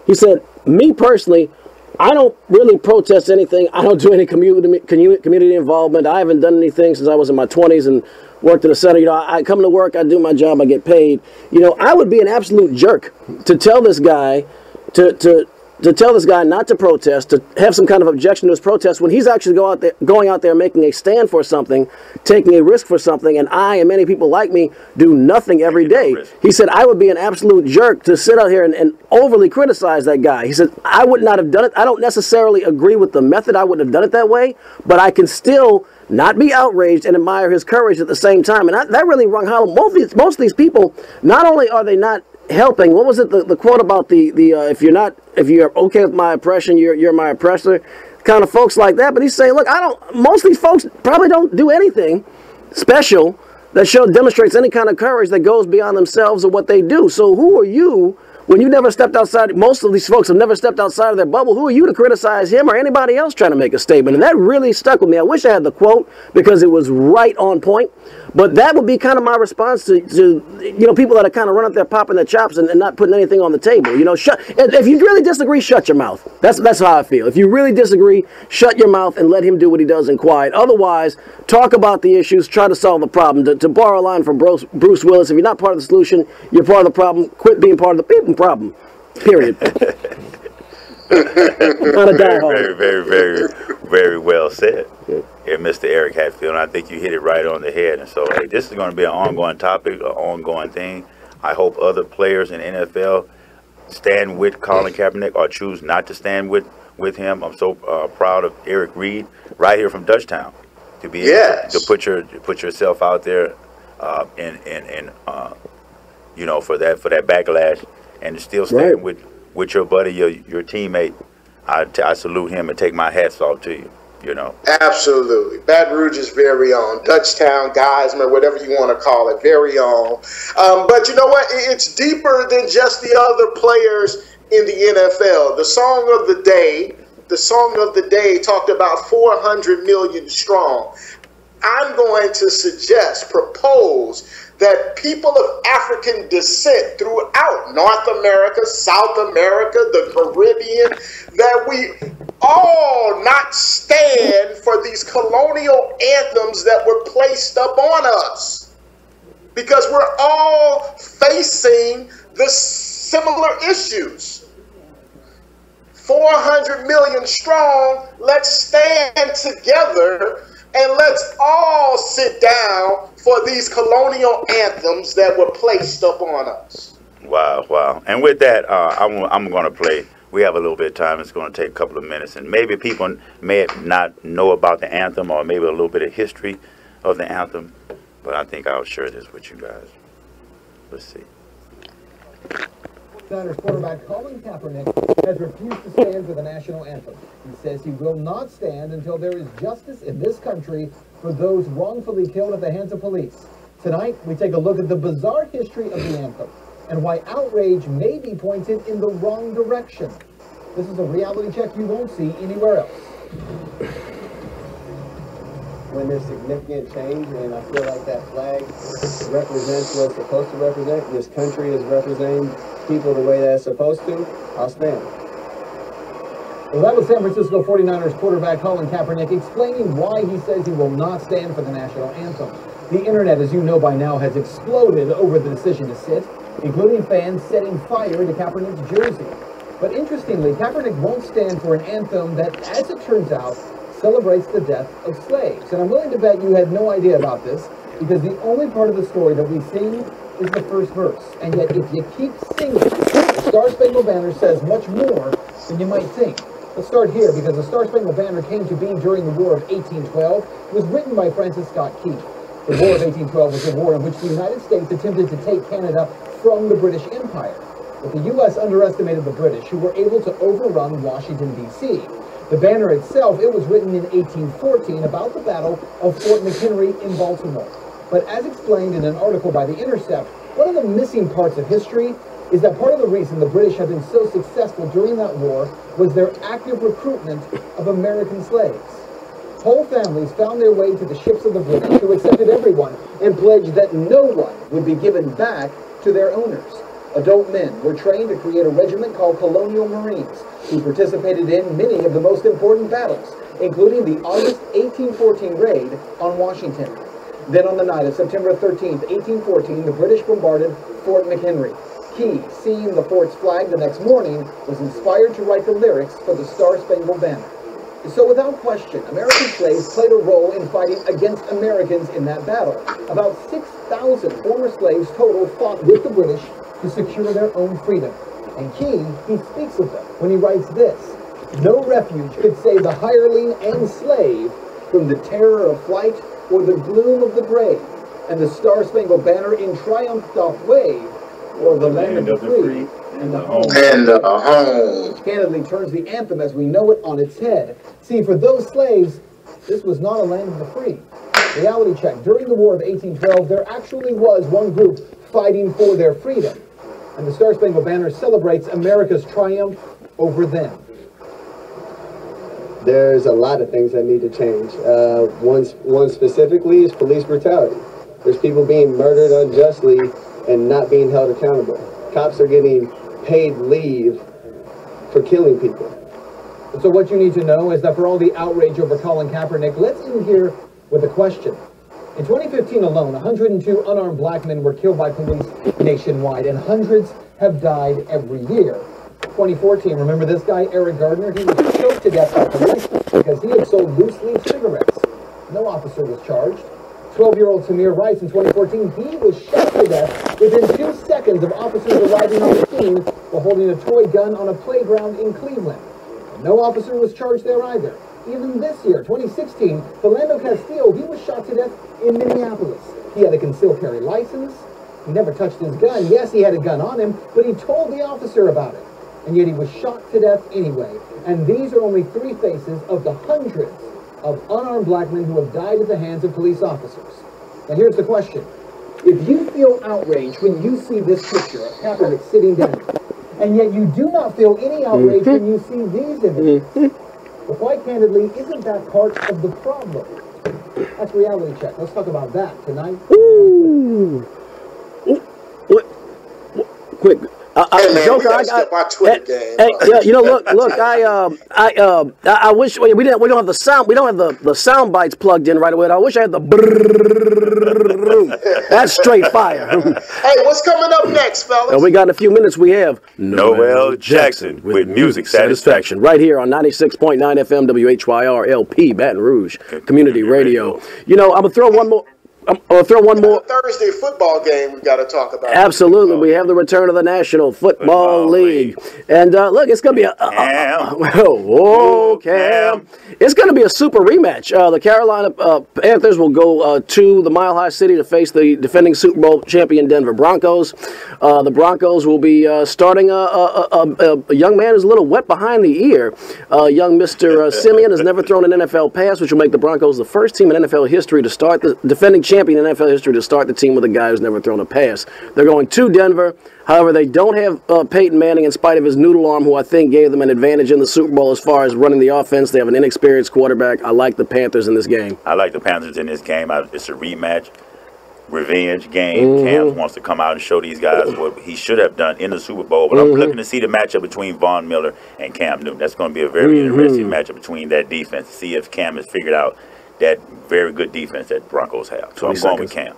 He said, me personally, I don't really protest anything. I don't do any community involvement. I haven't done anything since I was in my 20s and worked in a center. I come to work, I do my job, I get paid. I would be an absolute jerk to tell this guy to tell this guy not to protest, to have some kind of objection to his protest when he's actually going out there making a stand for something, taking a risk for something, and I and many people like me do nothing every day. He said, I would be an absolute jerk to sit out here and overly criticize that guy. He said, I would not have done it. I don't necessarily agree with the method. I wouldn't have done it that way, but I can still not be outraged and admire his courage at the same time. And that really rung hollow. Most of these people, not only are they not helping, what was it, the quote about the if you're okay with my oppression, you're my oppressor, kind of folks like that. But he's saying, look, most of these folks probably don't do anything special that demonstrates any kind of courage that goes beyond themselves or what they do. So who are you, when you never stepped outside? Most of these folks have never stepped outside of their bubble. Who are you to criticize him or anybody else trying to make a statement? And that really stuck with me. I wish I had the quote because it was right on point. But that would be kind of my response to people that are kind of running up there popping their chops and not putting anything on the table. If you really disagree, shut your mouth. That's how I feel. If you really disagree, shut your mouth and let him do what he does in quiet. Otherwise, talk about the issues, try to solve the problem. To borrow a line from Bruce Willis, if you're not part of the solution, you're part of the problem. Quit being part of the problem. Period. Not a diehard. Very, very, very well said. Here, Mr. Eric Hatfield, and I think you hit it right on the head. And so, hey, this is going to be an ongoing topic, an ongoing thing. I hope other players in the NFL stand with Colin Kaepernick or choose not to stand with him. I'm so proud of Eric Reed, right here from Dutchtown, to be able to put yourself out there, for that backlash, and to still stand with your buddy, your teammate. I salute him and take my hats off to you. Absolutely. Baton Rouge is very on. Dutchtown, Geismar, whatever you want to call it, very on. But you know what? It's deeper than just the other players in the NFL. The song of the day talked about 400 million strong. I'm going to propose that people of African descent throughout North America, South America, the Caribbean, that we all not stand for these colonial anthems that were placed upon us. Because we're all facing the similar issues. 400 million strong, let's stand together and let's all sit down for these colonial anthems that were placed upon us. Wow. And with that, I'm going to play. We have a little bit of time. It's going to take a couple of minutes. And maybe people may not know about the anthem or maybe a little bit of history of the anthem. But I think I'll share this with you guys. Let's see. Niners quarterback Colin Kapernick has refused to stand for the national anthem. He says he will not stand until there is justice in this country for those wrongfully killed at the hands of police. Tonight, we take a look at the bizarre history of the anthem and why outrage may be pointed in the wrong direction. This is a reality check you won't see anywhere else. When there's significant change, and I feel like that flag represents what it's supposed to represent, this country is representing people the way that it's supposed to, I'll stand. Well, that was San Francisco 49ers quarterback Colin Kaepernick explaining why he says he will not stand for the national anthem. The internet, as you know by now, has exploded over the decision to sit, including fans setting fire to Kaepernick's jersey. But interestingly, Kaepernick won't stand for an anthem that, as it turns out, celebrates the death of slaves. And I'm willing to bet you had no idea about this, because the only part of the story that we sing is the first verse. And yet, if you keep singing, the Star-Spangled Banner says much more than you might think. Let's start here, because the Star-Spangled Banner came to be during the War of 1812. It was written by Francis Scott Key. The War of 1812 was a war in which the United States attempted to take Canada from the British Empire. But the U.S. underestimated the British, who were able to overrun Washington, D.C. The banner itself, it was written in 1814 about the Battle of Fort McKinley in Baltimore. But as explained in an article by The Intercept, one of the missing parts of history is that part of the reason the British have been so successful during that war was their active recruitment of American slaves. Whole families found their way to the ships of the British, who accepted everyone and pledged that no one would be given back to their owners. Adult men were trained to create a regiment called Colonial Marines, who participated in many of the most important battles, including the August 1814 raid on Washington. Then on the night of September 13, 1814, the British bombarded Fort McKinley. Key, seeing the fort's flag the next morning, was inspired to write the lyrics for the Star-Spangled Banner. So without question, American slaves played a role in fighting against Americans in that battle. About 6,000 former slaves total fought with the British to secure their own freedom. And Key, he speaks of them when he writes this: "No refuge could save the hireling and slave from the terror of flight or the gloom of the grave, and the Star-Spangled Banner in triumph doth wave o'er the land of the free and the home." Which candidly turns the anthem as we know it on its head. See, for those slaves, this was not a land of the free. Reality check. During the War of 1812, there actually was one group fighting for their freedom. And the Star-Spangled Banner celebrates America's triumph over them. There's a lot of things that need to change. One specifically is police brutality. There's people being murdered unjustly and not being held accountable. Cops are getting paid leave for killing people. And so what you need to know is that for all the outrage over Colin Kaepernick, let's end here with a question. In 2015 alone, 102 unarmed black men were killed by police nationwide, and hundreds have died every year. 2014, remember this guy, Eric Gardner? He was choked to death by police because he had sold loose-leaf cigarettes. No officer was charged. 12-year-old Tamir Rice in 2014, he was shot to death within 2 seconds of officers arriving on the scene while holding a toy gun on a playground in Cleveland. No officer was charged there either. Even this year, 2016, Philando Castile, he was shot to death in Minneapolis. He had a concealed carry license. He never touched his gun. Yes, he had a gun on him, but he told the officer about it. And yet he was shot to death anyway. And these are only 3 faces of the hundreds of unarmed black men who have died at the hands of police officers. Now here's the question. If you feel outraged when you see this picture of Kaepernick sitting down, and yet you do not feel any outrage when you see these images, but quite candidly, isn't that part of the problem? That's reality check. Let's talk about that tonight. Quick. Hey man, Joker, we gotta skip our Twitter game. Hey, you know, look. I wish we don't have the sound. We don't have the sound bites plugged in right away. I wish I had the. That's straight fire. Hey, what's coming up next, fellas? And we got in a few minutes. We have Noel Jackson with Music Satisfaction right here on 96.9 FM WHYR LP Baton Rouge Community Radio. You know, I'm gonna throw one more. I'm going to throw one more. Thursday football game we got to talk about. Absolutely. We have the return of the National Football League. And look, it's going to be Cam. It's going to be a super rematch. The Carolina Panthers will go to the Mile High City to face the defending Super Bowl champion Denver Broncos. The Broncos will be starting a young man who's a little wet behind the ear. Young Mr. Simeon has never thrown an NFL pass, which will make the Broncos the first team in NFL history to start the defending champion in NFL history to start the team with a guy who's never thrown a pass. They're going to Denver. However, they don't have Peyton Manning in spite of his noodle arm, who I think gave them an advantage in the Super Bowl as far as running the offense. They have an inexperienced quarterback. I like the Panthers in this game. I like the Panthers in this game. It's a rematch, revenge game. Cam wants to come out and show these guys what he should have done in the Super Bowl. But I'm looking to see the matchup between Von Miller and Cam Newton. That's going to be a very interesting matchup between that defense to see if Cam has figured out that very good defense that Broncos have. So I'm going with Cam.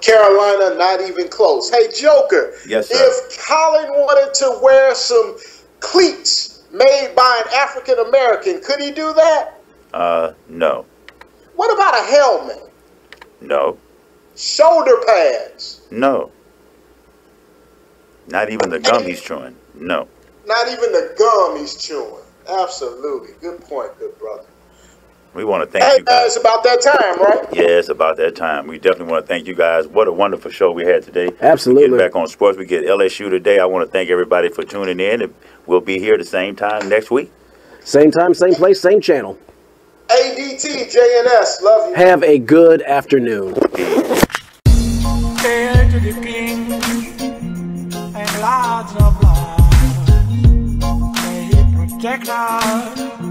Carolina, not even close. Hey, Joker. Yes, sir. If Colin wanted to wear some cleats made by an African American, could he do that? No. What about a helmet? No. Shoulder pads? No. Not even the gum he's chewing. No. Not even the gum he's chewing. Absolutely. Good point, good brother. We want to thank you guys. It's about that time, right? Yeah, it's about that time. We definitely want to thank you guys. What a wonderful show we had today. Absolutely. Getting back on sports. We get LSU today. I want to thank everybody for tuning in. And we'll be here the same time next week. Same time, same place, same channel. ADT, JNS. Love you. Have a good afternoon. Hail to the king and lots of love. May he protect us.